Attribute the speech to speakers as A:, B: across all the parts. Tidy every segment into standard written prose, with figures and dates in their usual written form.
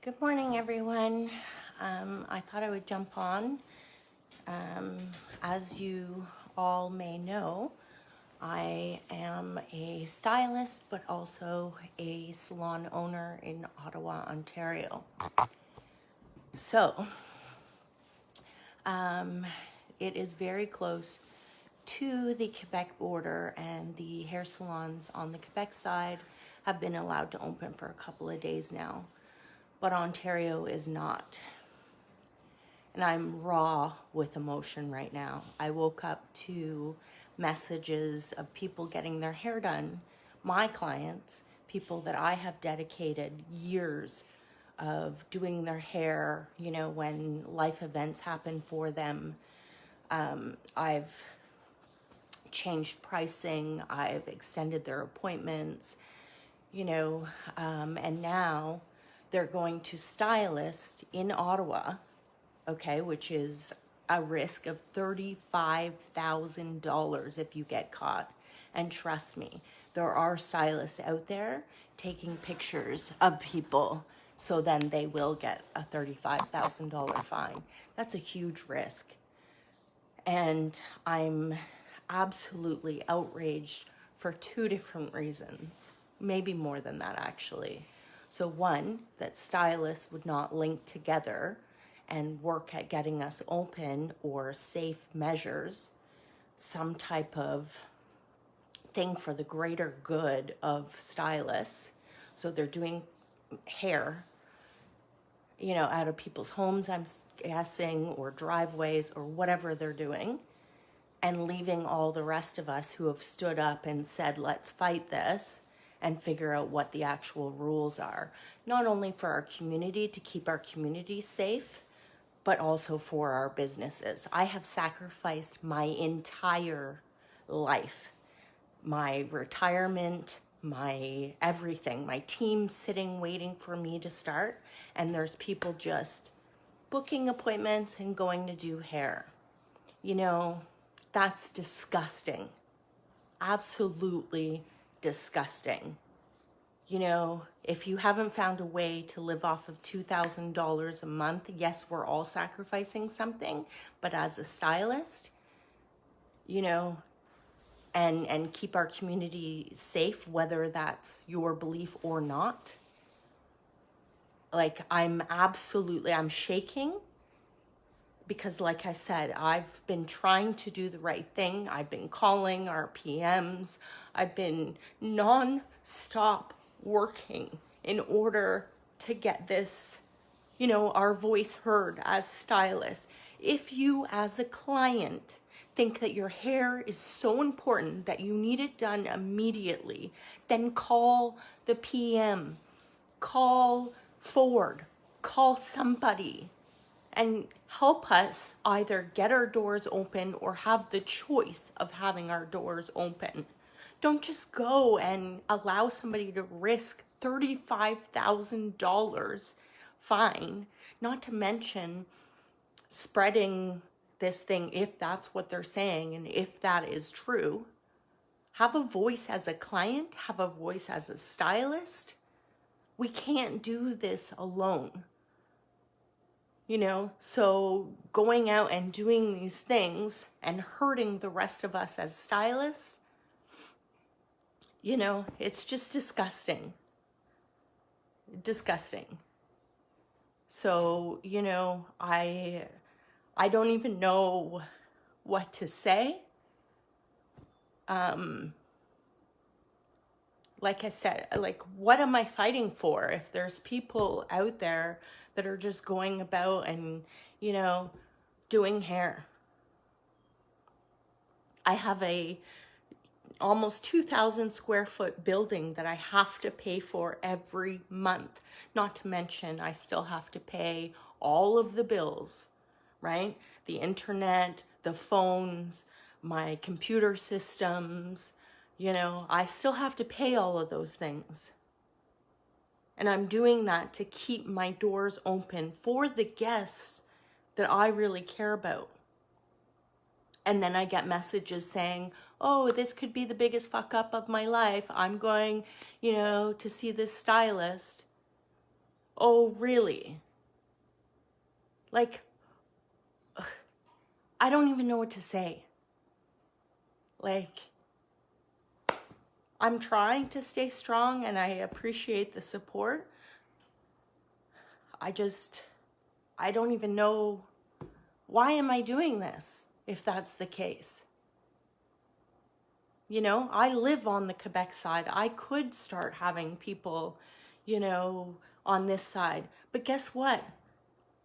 A: Good morning, everyone. I thought I would jump on. As you all may know, I am a stylist, but also a salon owner in Ottawa, Ontario. So, it is very close to the Quebec border, and the hair salons on the Quebec side have been allowed to open for a couple of days now, but Ontario is not. And I'm raw with emotion right now. I woke up to messages of people getting their hair done, my clients, people that I have dedicated years of doing their hair, when life events happen for them. I've changed pricing, I've extended their appointments, and now they're going to stylist in Ottawa, okay, which is a risk of $35,000 if you get caught. And trust me, there are stylists out there taking pictures of people, so then they will get a $35,000 fine. That's a huge risk. And I'm absolutely outraged for two different reasons, maybe more than that actually. So one, that stylists would not link together and work at getting us open or safe measures, some type of thing for the greater good of stylists. So they're doing hair, out of people's homes, I'm guessing, or driveways, or whatever they're doing, and leaving all the rest of us who have stood up and said, let's fight this and figure out what the actual rules are, not only for our community to keep our community safe, but also for our businesses. I have sacrificed my entire life, my retirement, my everything, my team sitting waiting for me to start, and there's people just booking appointments and going to do hair. That's disgusting. Absolutely disgusting. If you haven't found a way to live off of $2,000 a month, yes, we're all sacrificing something, but as a stylist, and keep our community safe, whether that's your belief or not. Like, I'm shaking because, like I said, I've been trying to do the right thing. I've been calling our PMs. I've been non-stop working in order to get this, our voice heard as stylists. If you, as a client, think that your hair is so important that you need it done immediately, then call the PM, call Ford, call somebody, and help us either get our doors open or have the choice of having our doors open. Don't just go and allow somebody to risk $35,000 fine, not to mention spreading this thing, if that's what they're saying and if that is true. Have a voice as a client, have a voice as a stylist. We can't do this alone. So going out and doing these things and hurting the rest of us as stylists, it's just disgusting. Disgusting. So, I don't even know what to say. Like I said, what am I fighting for if there's people out there that are just going about and, doing hair? I have a almost 2,000 square foot building that I have to pay for every month. Not to mention, I still have to pay all of the bills, right? The internet, the phones, my computer systems, I still have to pay all of those things. And I'm doing that to keep my doors open for the guests that I really care about. And then I get messages saying, oh, this could be the biggest fuck up of my life. I'm going, to see this stylist. Oh, really? Like, I don't even know what to say. Like, I'm trying to stay strong and I appreciate the support. I don't even know, why am I doing this if that's the case? You know, I live on the Quebec side. I could start having people, you know, on this side. But guess what?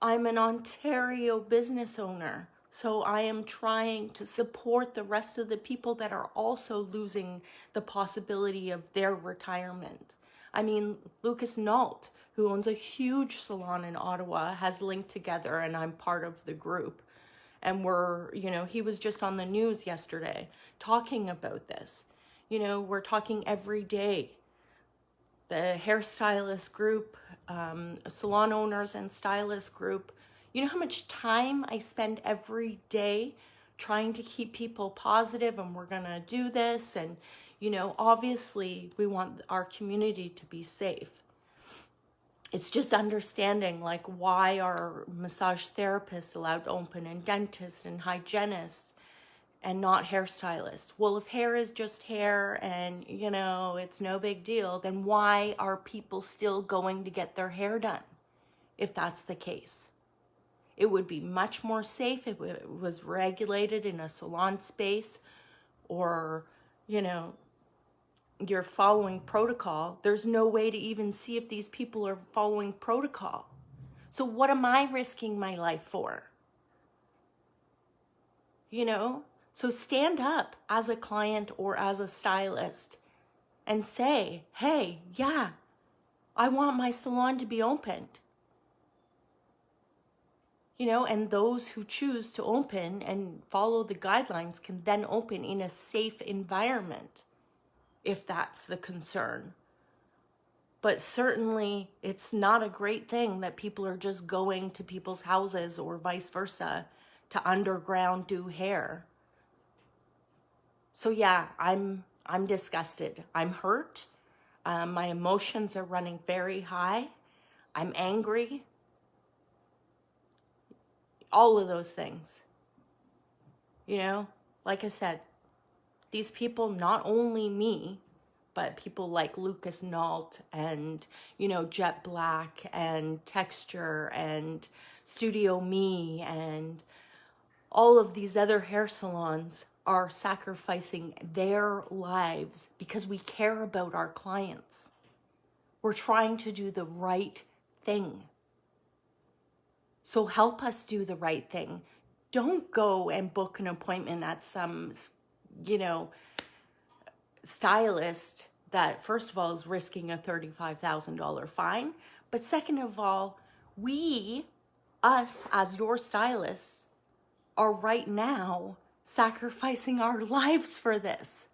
A: I'm an Ontario business owner. So I am trying to support the rest of the people that are also losing the possibility of their retirement. I mean, Lucas Nault, who owns a huge salon in Ottawa, has linked together, and I'm part of the group. And he was just on the news yesterday talking about this. You know, we're talking every day. The hairstylist group, salon owners and stylist group. You know how much time I spend every day trying to keep people positive, and we're gonna do this. And, you know, obviously we want our community to be safe. It's just understanding, like, why are massage therapists allowed to open, and dentists and hygienists, and not hairstylists? Well, if hair is just hair and, you know, it's no big deal, then why are people still going to get their hair done if that's the case? It would be much more safe if it was regulated in a salon space, or, you know, you're following protocol. There's no way to even see if these people are following protocol. So what am I risking my life for? You know? So stand up as a client or as a stylist and say, hey, yeah, I want my salon to be opened. You know, and those who choose to open and follow the guidelines can then open in a safe environment, if that's the concern. But certainly it's not a great thing that people are just going to people's houses or vice versa to underground do hair. So yeah, I'm disgusted. I'm hurt. My emotions are running very high. I'm angry. All of those things. You know, like I said, these people, not only me, but people like Lucas Nault and, you know, Jet Black and Texture and Studio Me and all of these other hair salons are sacrificing their lives because we care about our clients. We're trying to do the right thing. So help us do the right thing. Don't go and book an appointment at some, you know, stylist that, first of all, is risking a $35,000 fine. But second of all, us as your stylists, are right now sacrificing our lives for this.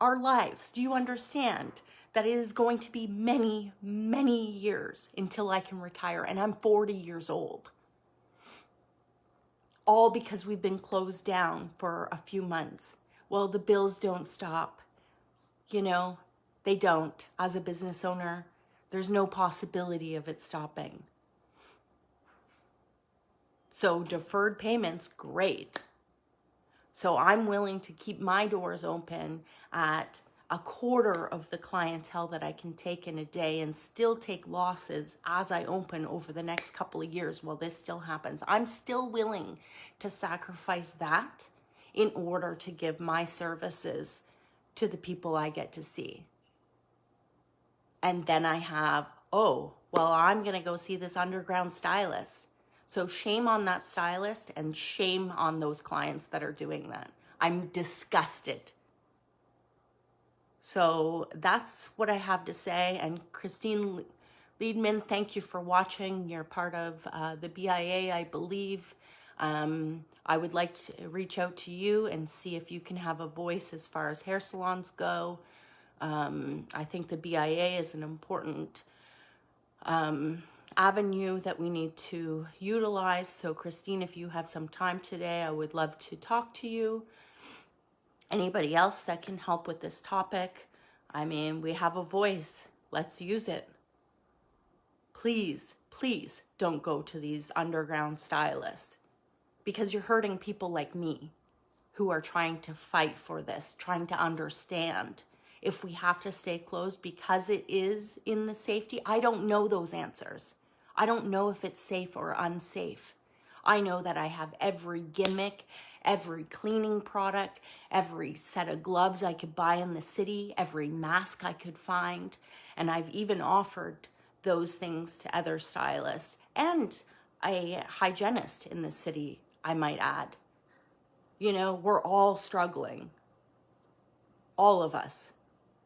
A: Our lives. Do you understand that it is going to be many, many years until I can retire, and I'm 40 years old. All because we've been closed down for a few months. Well, the bills don't stop. You know, they don't. As a business owner, there's no possibility of it stopping. So deferred payments, great. So I'm willing to keep my doors open at a quarter of the clientele that I can take in a day and still take losses as I open over the next couple of years while this still happens. I'm still willing to sacrifice that in order to give my services to the people I get to see. And then I have, I'm going to go see this underground stylist. So shame on that stylist and shame on those clients that are doing that. I'm disgusted. So that's what I have to say. And Christine Liedman, thank you for watching. You're part of the BIA, I believe. I would like to reach out to you and see if you can have a voice as far as hair salons go. I think the BIA is an important avenue that we need to utilize. So Christine, if you have some time today, I would love to talk to you. Anybody else that can help with this topic? I mean, we have a voice. Let's use it. please, please don't go to these underground stylists, because you're hurting people like me who are trying to fight for this, trying to understand if we have to stay closed because it is in the safety. I don't know those answers. I don't know if it's safe or unsafe. I know that I have every gimmick, every cleaning product, every set of gloves I could buy in the city, every mask I could find. And I've even offered those things to other stylists and a hygienist in the city, I might add. You know, we're all struggling, all of us.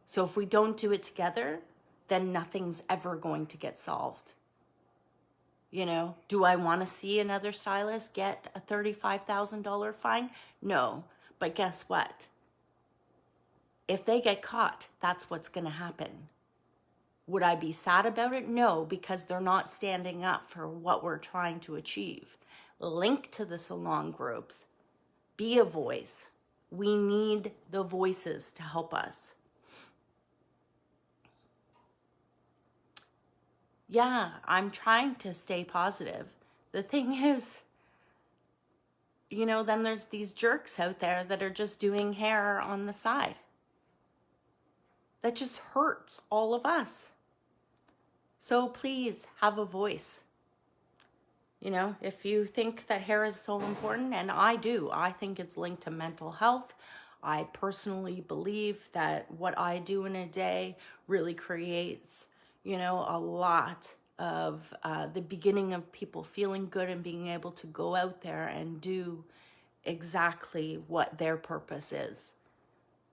A: So if we don't do it together, then nothing's ever going to get solved. You know, do I want to see another stylist get a $35,000 fine? No, but guess what? If they get caught, that's what's going to happen. Would I be sad about it? No, because they're not standing up for what we're trying to achieve. Link to the salon groups. Be a voice. We need the voices to help us. Yeah, I'm trying to stay positive. The thing is, you know, then there's these jerks out there that are just doing hair on the side. That just hurts all of us. So please have a voice. You know, if you think that hair is so important, and I do, I think it's linked to mental health. I personally believe that what I do in a day really creates, you know, a lot of the beginning of people feeling good and being able to go out there and do exactly what their purpose is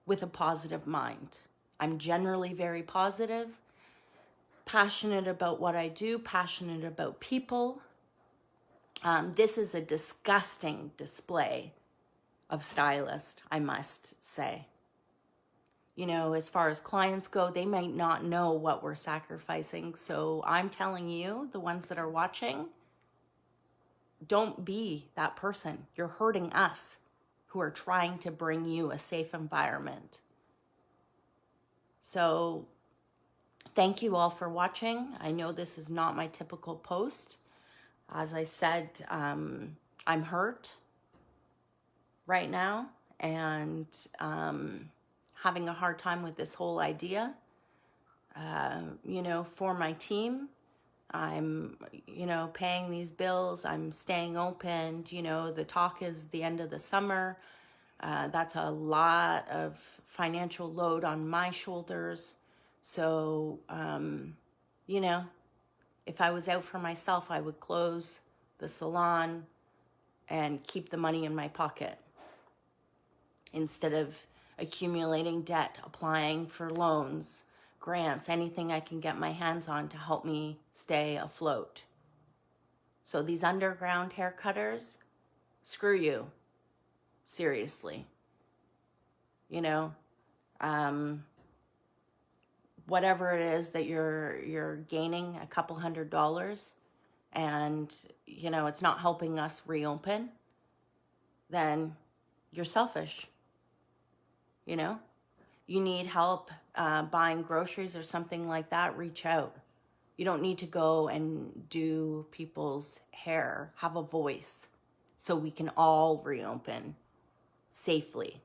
A: with a positive mind. I'm generally very positive, passionate about what I do, passionate about people. This is a disgusting display of stylist, I must say. You know, as far as clients go, they might not know what we're sacrificing. So I'm telling you, the ones that are watching, don't be that person. You're hurting us who are trying to bring you a safe environment. So thank you all for watching. I know this is not my typical post. As I said, I'm hurt right now and having a hard time with this whole idea. You know, for my team, I'm, you know, paying these bills, I'm staying open. You know, the talk is the end of the summer. That's a lot of financial load on my shoulders. So, you know, if I was out for myself, I would close the salon and keep the money in my pocket instead of accumulating debt, applying for loans, grants, anything I can get my hands on to help me stay afloat. So these underground hair cutters, screw you. Seriously. You know, whatever it is that you're gaining a couple $100 and, you know, it's not helping us reopen, then you're selfish. You know, you need help buying groceries or something like that, reach out. You don't need to go and do people's hair. Have a voice so we can all reopen safely.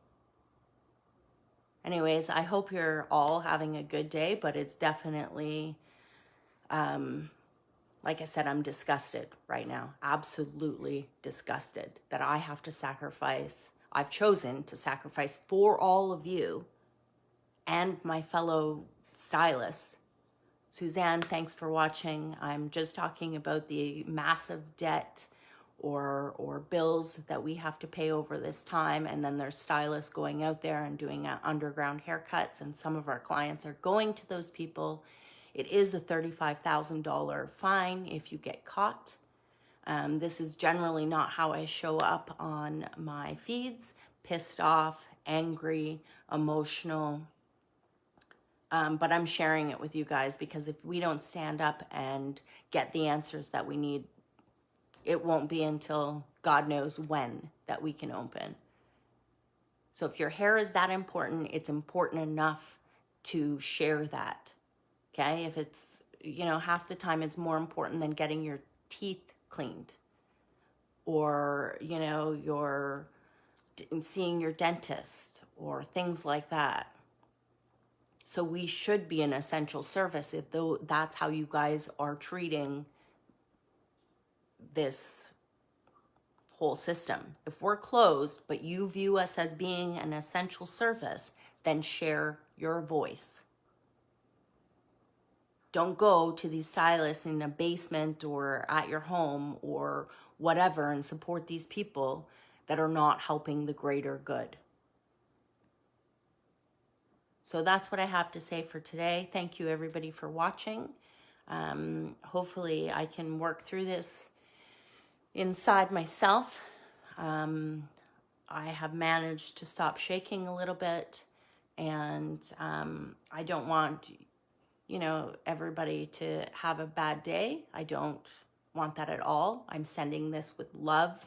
A: Anyways, I hope you're all having a good day, but it's definitely, like I said, I'm disgusted right now. Absolutely disgusted that I have to sacrifice. I've chosen to sacrifice for all of you and my fellow stylists. Suzanne, thanks for watching. I'm just talking about the massive debt or bills that we have to pay over this time. And then there's stylists going out there and doing underground haircuts. And some of our clients are going to those people. It is a $35,000 fine if you get caught. This is generally not how I show up on my feeds. Pissed off, angry, emotional. But I'm sharing it with you guys because if we don't stand up and get the answers that we need, it won't be until God knows when that we can open. So if your hair is that important, it's important enough to share that. Okay? If it's, you know, half the time it's more important than getting your teeth cleaned, or, you know, your seeing your dentist, or things like that. So we should be an essential service if though that's how you guys are treating this whole system. If we're closed, but you view us as being an essential service, then share your voice. Don't go to these stylists in a basement or at your home or whatever and support these people that are not helping the greater good. So that's what I have to say for today. Thank you everybody for watching. Hopefully I can work through this inside myself. I have managed to stop shaking a little bit, and I don't want, you know, everybody to have a bad day. I don't want that at all. I'm sending this with love.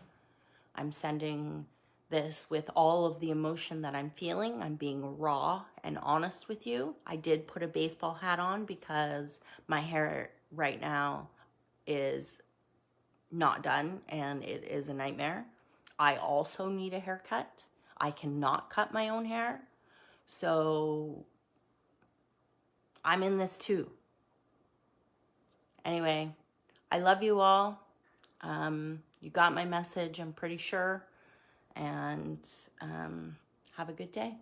A: I'm sending this with all of the emotion that I'm feeling. I'm being raw and honest with you. I did put a baseball hat on because my hair right now is not done and it is a nightmare. I also need a haircut. I cannot cut my own hair. So I'm in this too. Anyway, I love you all. You got my message, I'm pretty sure. And have a good day.